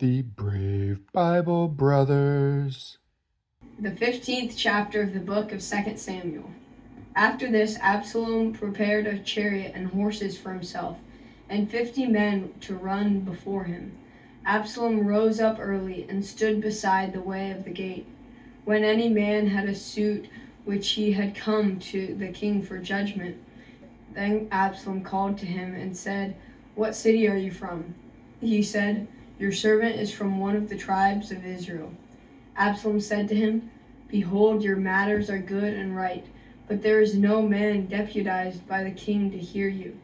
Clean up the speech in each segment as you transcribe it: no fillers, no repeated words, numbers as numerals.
The Brave Bible Brothers. The 15th chapter of the book of 2 Samuel. After this, Absalom prepared a chariot and horses for himself, and 50 men to run before him. Absalom rose up early and stood beside the way of the gate. When any man had a suit which he had come to the king for judgment, then Absalom called to him and said, "What city are you from?" He said, "Your servant is from one of the tribes of Israel." Absalom said to him, "Behold, your matters are good and right, but there is no man deputized by the king to hear you."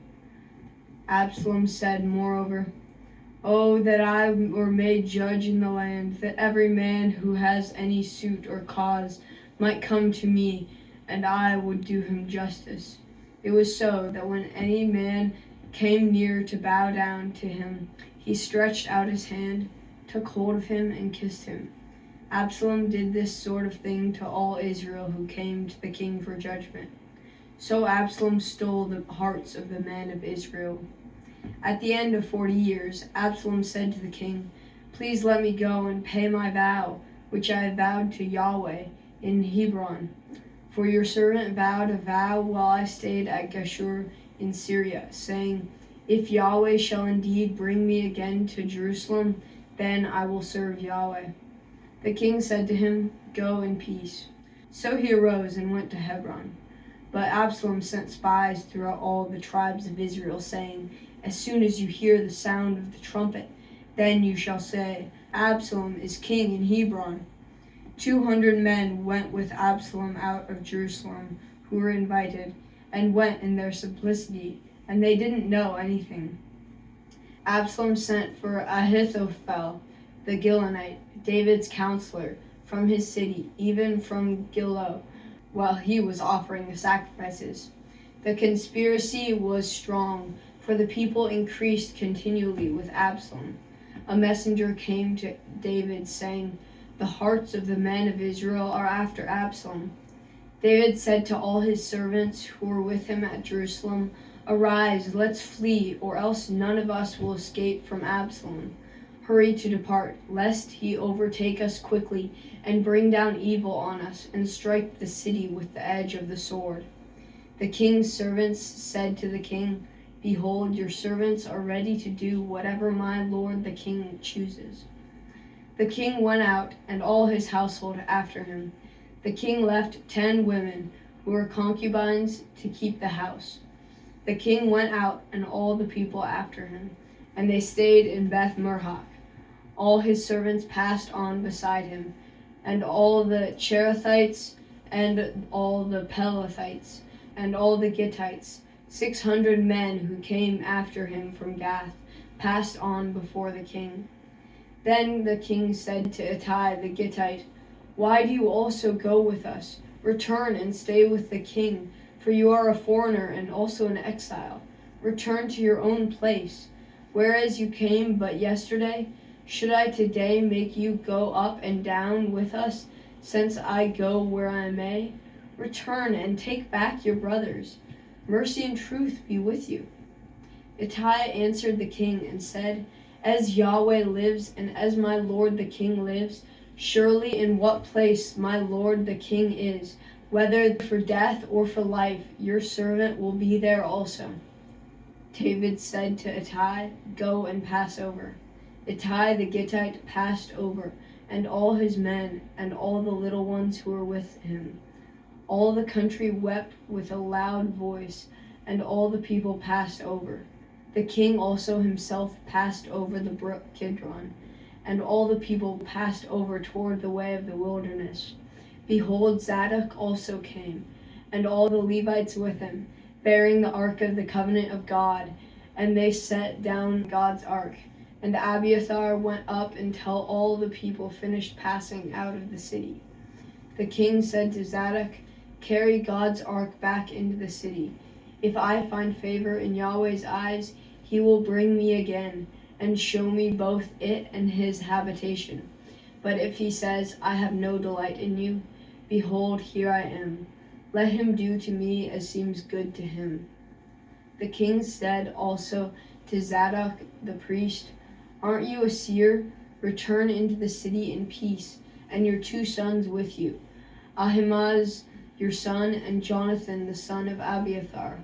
Absalom said, moreover, "Oh, that I were made judge in the land, that every man who has any suit or cause might come to me, and I would do him justice." It was so that when any man came near to bow down to him, he stretched out his hand, took hold of him, and kissed him. Absalom did this sort of thing to all Israel who came to the king for judgment. So Absalom stole the hearts of the men of Israel. At the end of 40 years, Absalom said to the king, "Please let me go and pay my vow, which I vowed to Yahweh in Hebron. For your servant vowed a vow while I stayed at Geshur in Syria, saying, 'If Yahweh shall indeed bring me again to Jerusalem, then I will serve Yahweh.'" The king said to him, "Go in peace." So he arose and went to Hebron. But Absalom sent spies throughout all the tribes of Israel, saying, "As soon as you hear the sound of the trumpet, then you shall say, 'Absalom is king in Hebron.'" 200 men went with Absalom out of Jerusalem, who were invited, and went in their simplicity, and they didn't know anything. Absalom sent for Ahithophel, the Gilonite, David's counselor, from his city, even from Gilo, while he was offering the sacrifices. The conspiracy was strong, for the people increased continually with Absalom. A messenger came to David, saying, "The hearts of the men of Israel are after Absalom." David said to all his servants who were with him at Jerusalem, "Arise, let's flee, or else none of us will escape from Absalom. Hurry to depart, lest he overtake us quickly and bring down evil on us and strike the city with the edge of the sword." The king's servants said to the king, "Behold, your servants are ready to do whatever my lord the king chooses." The king went out, and all his household after him. The king left 10 women who were concubines to keep the house. The king went out, and all the people after him, and they stayed in Beth Merhak. All his servants passed on beside him, and all the Cherethites, and all the Pelethites, and all the Gittites, 600 men who came after him from Gath, passed on before the king. Then the king said to Ittai the Gittite, "Why do you also go with us? Return and stay with the king, for you are a foreigner and also an exile. Return to your own place. Whereas you came but yesterday, should I today make you go up and down with us, since I go where I may? Return and take back your brothers. Mercy and truth be with you." Ittai answered the king and said, "As Yahweh lives, and as my lord the king lives, surely in what place my lord the king is, whether for death or for life, your servant will be there also." David said to Ittai, "Go and pass over." Ittai the Gittite passed over, and all his men, and all the little ones who were with him. All the country wept with a loud voice, and all the people passed over. The king also himself passed over the brook Kidron, and all the people passed over toward the way of the wilderness. Behold, Zadok also came, and all the Levites with him, bearing the ark of the covenant of God, and they set down God's ark. And Abiathar went up until all the people finished passing out of the city. The king said to Zadok, "Carry God's ark back into the city. If I find favor in Yahweh's eyes, he will bring me again, and show me both it and his habitation. But if he says, 'I have no delight in you,' behold, here I am. Let him do to me as seems good to him." The king said also to Zadok the priest, "Aren't you a seer? return into the city in peace, and your 2 sons with you, Ahimaaz your son, and Jonathan the son of Abiathar.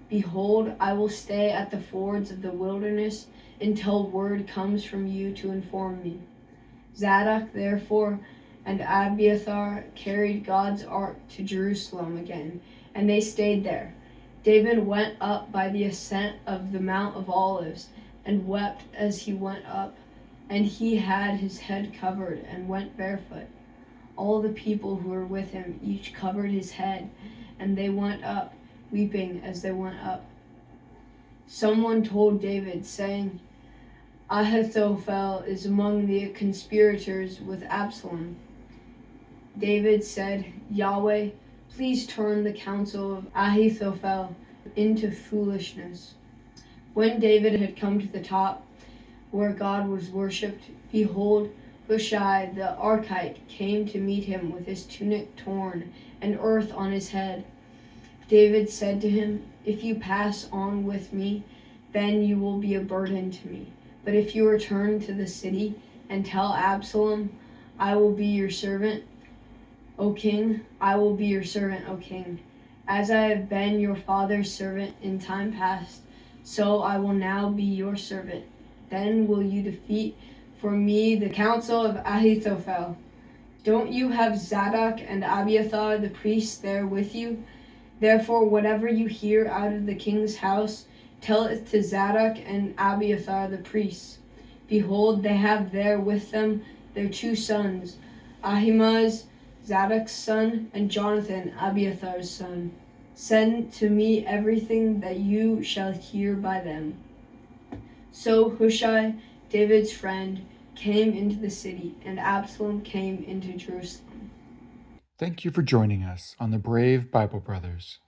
Behold, I will stay at the fords of the wilderness until word comes from you to inform me. Zadok, therefore, and Abiathar carried God's ark to Jerusalem again, and they stayed there. David went up by the ascent of the Mount of Olives, and wept as he went up, and he had his head covered, and went barefoot. All the people who were with him each covered his head, and they went up, weeping as they went up. Someone told David, saying, Ahithophel is among the conspirators with Absalom. David said, Yahweh, please turn the counsel of Ahithophel into foolishness. When David had come to the top where God was worshipped, behold, Hushai the Archite came to meet him with his tunic torn and earth on his head. David said to him, If you pass on with me, then you will be a burden to me. But if you return to the city and tell Absalom, I will be your servant, O king, I will be your servant, O king. As I have been your father's servant in time past, so I will now be your servant. Then will you defeat for me the counsel of Ahithophel. Don't you have Zadok and Abiathar the priests there with you? Therefore, whatever you hear out of the king's house, tell it to Zadok and Abiathar the priests. Behold, they have there with them their 2 sons, Ahimaaz, Zadok's son, and Jonathan, Abiathar's son. Send to me everything that you shall hear by them. So Hushai, David's friend, came into the city, and Absalom came into Jerusalem. Thank you for joining us on the Brave Bible Brothers.